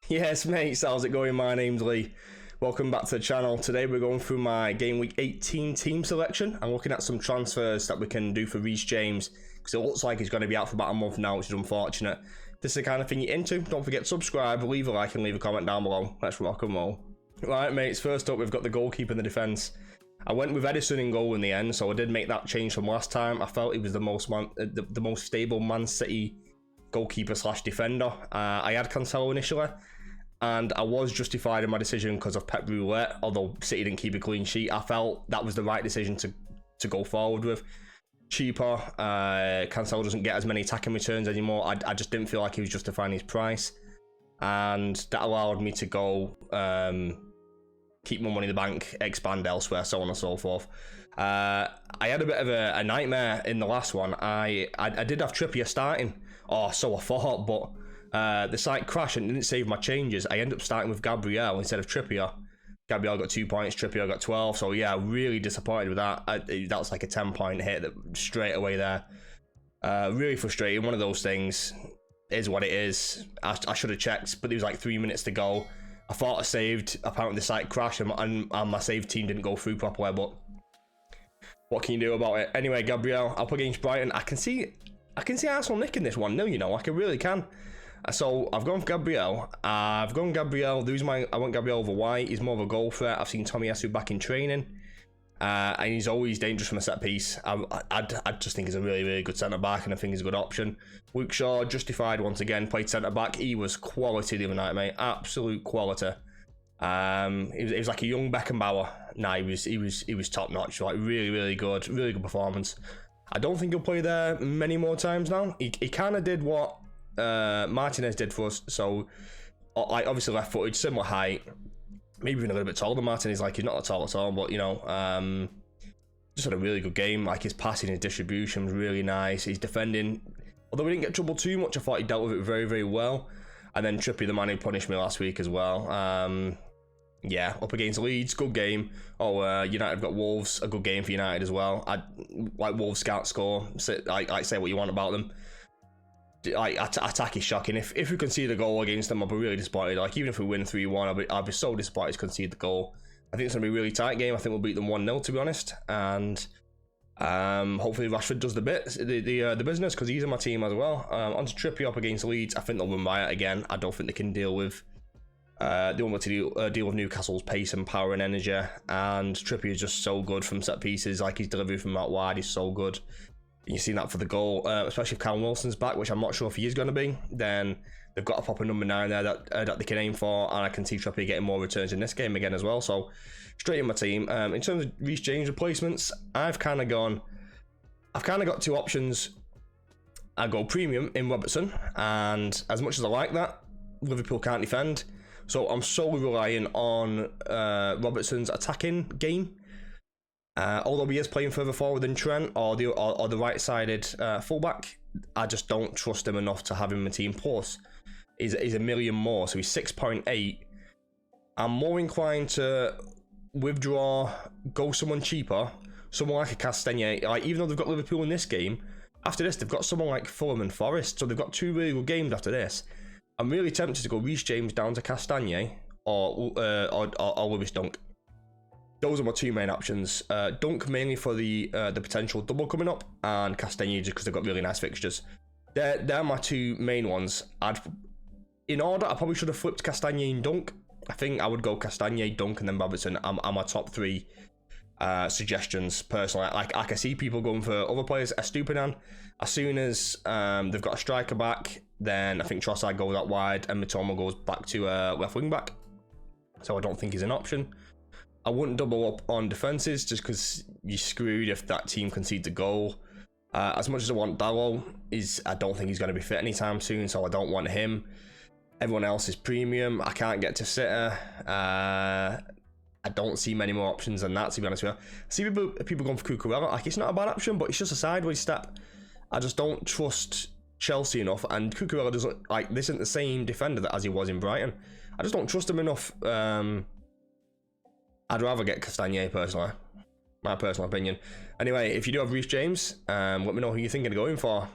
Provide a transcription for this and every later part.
Yes, mate, how's it going? My name's Lee. Welcome back to the channel. Today we're going through my Game Week 18 team selection. I'm looking at some transfers that we can do for Reece James, because it looks like he's going to be out for about a month now, which is unfortunate. If this is the kind of thing you're into, don't forget to subscribe, leave a like and leave a comment down below. Let's rock and roll. Right, mates, first up we've got the goalkeeper and the defence. I went with Edison in goal in the end, so I did make that change from last time. I felt he was the most stable Man City goalkeeper slash defender. I had Cancelo initially, and I was justified in my decision because of Pep Roulette. Although City didn't keep a clean sheet, I felt that was the right decision to go forward with. Cheaper, Cancelo doesn't get as many attacking returns anymore. I just didn't feel like he was justifying his price, and that allowed me to go keep more money in the bank, expand elsewhere, so on and so forth. I had a bit of a nightmare in the last one. I did have Trippier starting, or so I thought, but the site crashed and didn't save my changes. I ended up starting with Gabriel instead of Trippier. Gabriel got 2 points, Trippier got 12, so yeah, really disappointed with that. That was like a 10-point hit straight away there. Really frustrating. One of those things is what it is. I should have checked, but there was like 3 minutes to go. I thought I saved. Apparently the site crashed and my save team didn't go through properly, but what can you do about it? Anyway, Gabriel, up against Brighton. I can see Arsenal nicking this 1-0, you know, like I really can. So I've gone for Gabriel. I want Gabriel over White. He's more of a goal threat. I've seen Tomiyasu back in training, and he's always dangerous from a set piece. I just think he's a really, really good centre back, and I think he's a good option. Luke Shaw, justified once again, played centre back. He was quality the other night, mate. Absolute quality. He was like a young Beckenbauer. Nah, he was top notch. Like really, really good performance. I don't think he'll play there many more times now. He kind of did what Martinez did for us, so like obviously left footed, similar height, maybe even a little bit taller than Martinez. Like he's not that tall at all, but you know, just had a really good game. Like his passing, his distribution was really nice. His defending, although we didn't get trouble too much, I thought he dealt with it very, very well. And then Trippier, the man who punished me last week as well. Yeah, up against Leeds, good game. United have got Wolves, a good game for United as well. I like Wolves can't score. Say what you want about them. Attack is shocking. If we concede a goal against them, I'll be really disappointed. Like even if we win 3-1, I'll be so disappointed to concede the goal. I think it's gonna be a really tight game. I think we'll beat them 1-0 to be honest, and hopefully Rashford does the business, because he's in my team as well. Onto Trippier up against Leeds. I think they'll run by it again. I don't think they can deal with they won't to deal with Newcastle's pace and power and energy. And Trippier is just so good from set pieces. Like his delivery from out wide is so good. You've seen that for the goal, especially if Callum Wilson's back, which I'm not sure if he is going to be. Then they've got a proper number 9 there that they can aim for, and I can see Trippier getting more returns in this game again as well. So straight in my team. In terms of Reece James replacements, I've kind of got 2 options. I go premium in Robertson, and as much as I like that, Liverpool can't defend, so I'm solely relying on Robertson's attacking game. Although he is playing further forward than Trent or the right-sided fullback, I just don't trust him enough to have him in my team. Plus, he's a million more, so he's 6.8. I'm more inclined to withdraw, go someone cheaper, someone like a Castagne. Like even though they've got Liverpool in this game, after this they've got someone like Fulham and Forest, so they've got 2 really good games after this. I'm really tempted to go Reece James down to Castagne or Lewis Dunk. Those are my 2 main options. Dunk mainly for the potential double coming up, and Castagne just because they've got really nice fixtures. They're my 2 main ones. In order, I probably should have flipped Castagne and Dunk. I think I would go Castagne, Dunk, and then Robertson are my top 3 suggestions personally. Like I can see people going for other players. Estupinan, as soon as they've got a striker back, then I think Trossard goes out wide and Mitoma goes back to left wing back. So I don't think he's an option. I wouldn't double up on defences just because you're screwed if that team concedes a goal. As much as I want Dalot, I don't think he's going to be fit anytime soon, so I don't want him. Everyone else is premium. I can't get to Sitter. I don't see many more options than that, to be honest with you. I see people going for Cucurella. Like, it's not a bad option, but it's just a sideways step. I just don't trust Chelsea enough, and Cucurella doesn't, like, this isn't the same defender as he was in Brighton. I just don't trust him enough. I'd rather get Castagne personally. My personal opinion. Anyway, if you do have Reece James, let me know who you're thinking of going for.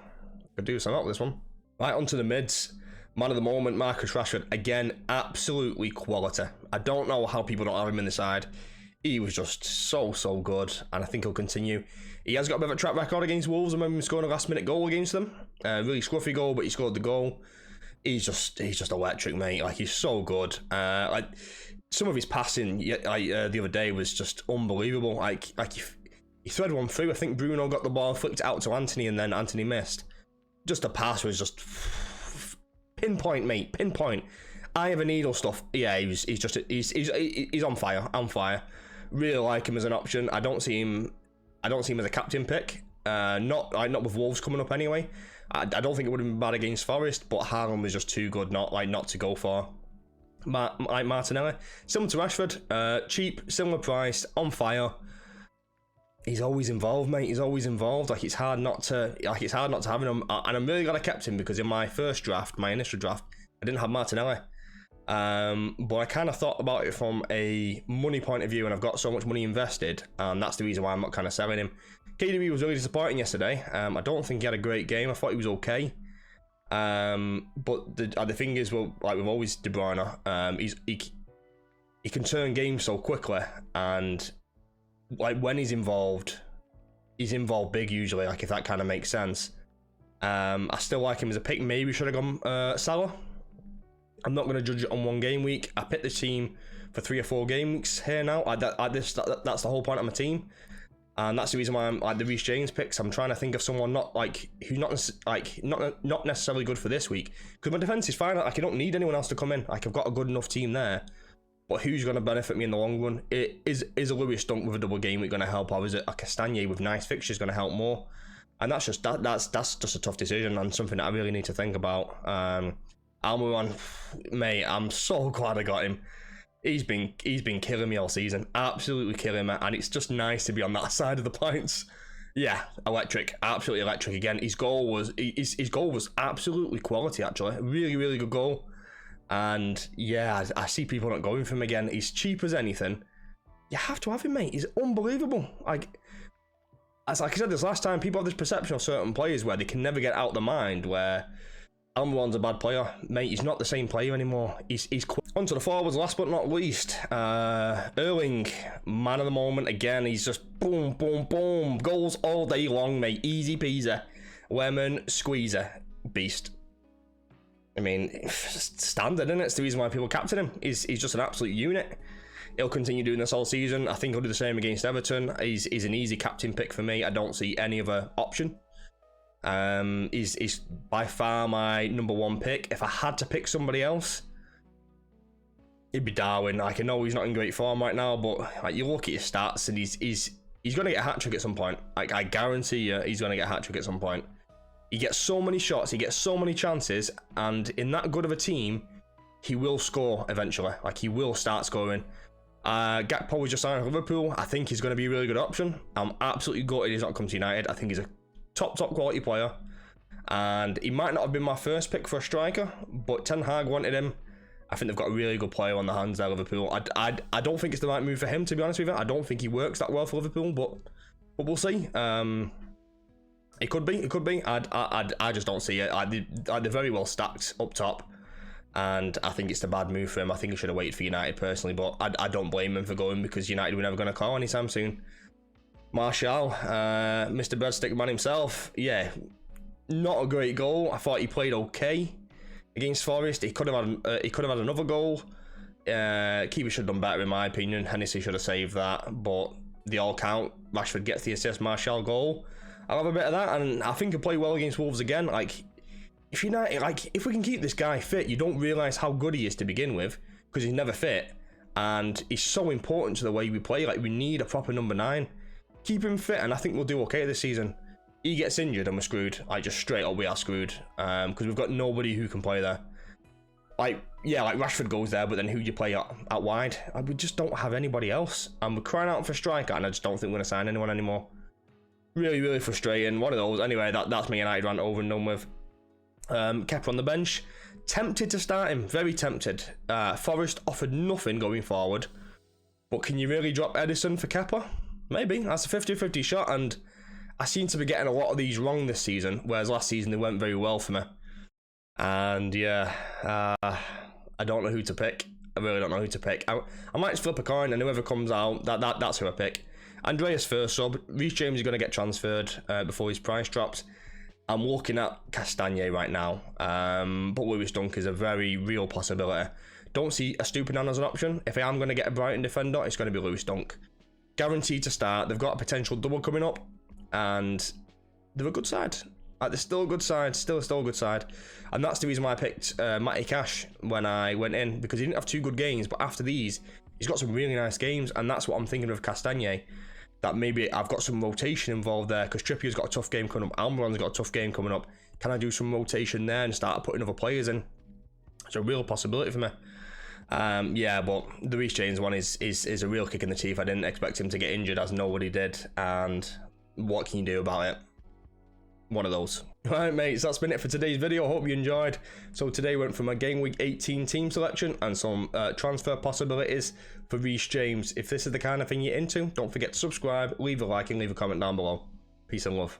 Could do something up with this one. Right, onto the mids. Man of the moment, Marcus Rashford, again, absolutely quality. I don't know how people don't have him in the side. He was just so good, and I think he'll continue. He has got a bit of a track record against Wolves. I remember him scoring a last-minute goal against them. Really scruffy goal, but he scored the goal. He's just electric, mate. Like, he's so good. Like, some of his passing the other day was just unbelievable. Like he threaded one through. I think Bruno got the ball, flicked it out to Anthony, and then Anthony missed. Just the pass was just pinpoint, mate. Pinpoint. I have a needle stuff. Yeah, he's on fire. On fire. Really like him as an option. I don't see him as a captain pick. Not with Wolves coming up anyway. I don't think it would have been bad against Forest, but Haaland was just too good not to go for. Martinelli, similar to Rashford, cheap, similar price, on fire. He's always involved, mate. He's always involved. Like, it's hard not to have him. And I'm really glad I kept him, because in my first draft, my initial draft, I didn't have Martinelli. But I kind of thought about it from a money point of view, and I've got so much money invested, and that's the reason why I'm not kind of selling him. KDB was really disappointing yesterday. I don't think he had a great game. I thought he was okay. But the thing is, well, like with always De Bruyne, he can turn games so quickly, and like when he's involved big usually. Like, if that kind of makes sense. I still like him as a pick. Maybe should have gone Salah. I'm not going to judge it on one game week. I picked the team for 3 or 4 game weeks here now. That's the whole point of my team, and that's the reason why I'm like the Reece James picks. I'm trying to think of someone not necessarily good for this week, because my defense is fine. Like, I don't need anyone else to come in. Like, I've got a good enough team there. But who's going to benefit me in the long run? Is a Lewis Dunk with a double game week going to help, or is it a Castagne with nice fixtures going to help more? And that's just a tough decision, and something that I really need to think about. Almiron, mate, I'm so glad I got him. He's been killing me all season, absolutely killing me, and it's just nice to be on that side of the points. Yeah, electric, absolutely electric again. His goal was absolutely quality, actually, really good goal. And yeah, I see people not going for him again. He's cheap as anything. You have to have him, mate. He's unbelievable. Like I said this last time, people have this perception of certain players where they can never get out of their mind, where Almiron's a bad player. Mate, he's not the same player anymore. He's on to the forwards, last but not least. Erling, man of the moment again. He's just boom. Goals all day long, mate. Easy peasy. Lemon squeezer. Beast. I mean, standard, isn't it? It's the reason why people captain him. He's just an absolute unit. He'll continue doing this all season. I think he'll do the same against Everton. He's an easy captain pick for me. I don't see any other option. He's by far my number 1 pick. If I had to pick somebody else, it'd be Darwin. Like, I know he's not in great form right now, but like, you look at his stats, and he's going to get a hat-trick at some point. Like, I guarantee you he's going to get a hat-trick at some point. He gets so many shots, he gets so many chances, and in that good of a team, he will score eventually. Like, he will start scoring. Gakpo was just signed for Liverpool. I think he's going to be a really good option. I'm absolutely gutted he's not come to United. I think he's a top quality player, and he might not have been my first pick for a striker, but Ten Hag wanted him. I think they've got a really good player on the hands there, Liverpool. I don't think it's the right move for him, to be honest with you. I don't think he works that well for Liverpool, but we'll see. It could be. I just don't see it. They're very well stacked up top, and I think it's a bad move for him. I think he should have waited for United personally, but I don't blame him for going, because United were never going to call anytime soon. Martial, Mr. Breadstick Man himself, yeah, not a great goal. I thought he played okay against Forest. He could have had another goal. Keeper should have done better, in my opinion. Hennessy should have saved that, but they all count. Rashford gets the assist, Martial goal. I'll have a bit of that, and I think he'll play well against Wolves again. Like, if we can keep this guy fit, you don't realise how good he is to begin with, because he's never fit, and he's so important to the way we play. Like, we need a proper number 9. Keep him fit, and I think we'll do okay this season. He gets injured and we're screwed. Like, just straight up, we are screwed, because we've got nobody who can play there. Like, yeah, like Rashford goes there, but then who do you play at wide? Like, we just don't have anybody else, and we're crying out for a striker, and I just don't think we're going to sign anyone anymore. Really frustrating. One of those. Anyway, that's my United rant over and done with. Kepa on the bench. Tempted to start him. Very tempted. Forest offered nothing going forward. But can you really drop Edison for Kepa? Maybe. That's a 50-50 shot, and I seem to be getting a lot of these wrong this season, whereas last season they went very well for me. And yeah, I don't know who to pick. I really don't know who to pick. I might just flip a coin, and whoever comes out, that's who I pick. Andreas first sub. Reece James is going to get transferred before his price drops. I'm looking at Castagne right now, but Lewis Dunk is a very real possibility. Don't see a Stupinan as an option. If I am going to get a Brighton defender, it's going to be Lewis Dunk. Guaranteed to start. They've got a potential double coming up, and they're a good side. They're still a good side, still a good side. And that's the reason why I picked Matty Cash when I went in, because he didn't have 2 good games, but after these, he's got some really nice games, and that's what I'm thinking of Castagne. That maybe I've got some rotation involved there, because Trippier's got a tough game coming up, Almiron's got a tough game coming up. Can I do some rotation there and start putting other players in? It's a real possibility for me. Yeah, but the Reece James one is a real kick in the teeth. I didn't expect him to get injured, as nobody did, and what can you do about it? One of those. Right, mates, that's been it for today's video. I hope you enjoyed. So today went from a game week 18 team selection and some transfer possibilities for Reece James. If this is the kind of thing you're into, don't forget to subscribe, leave a like, and leave a comment down below. Peace and love.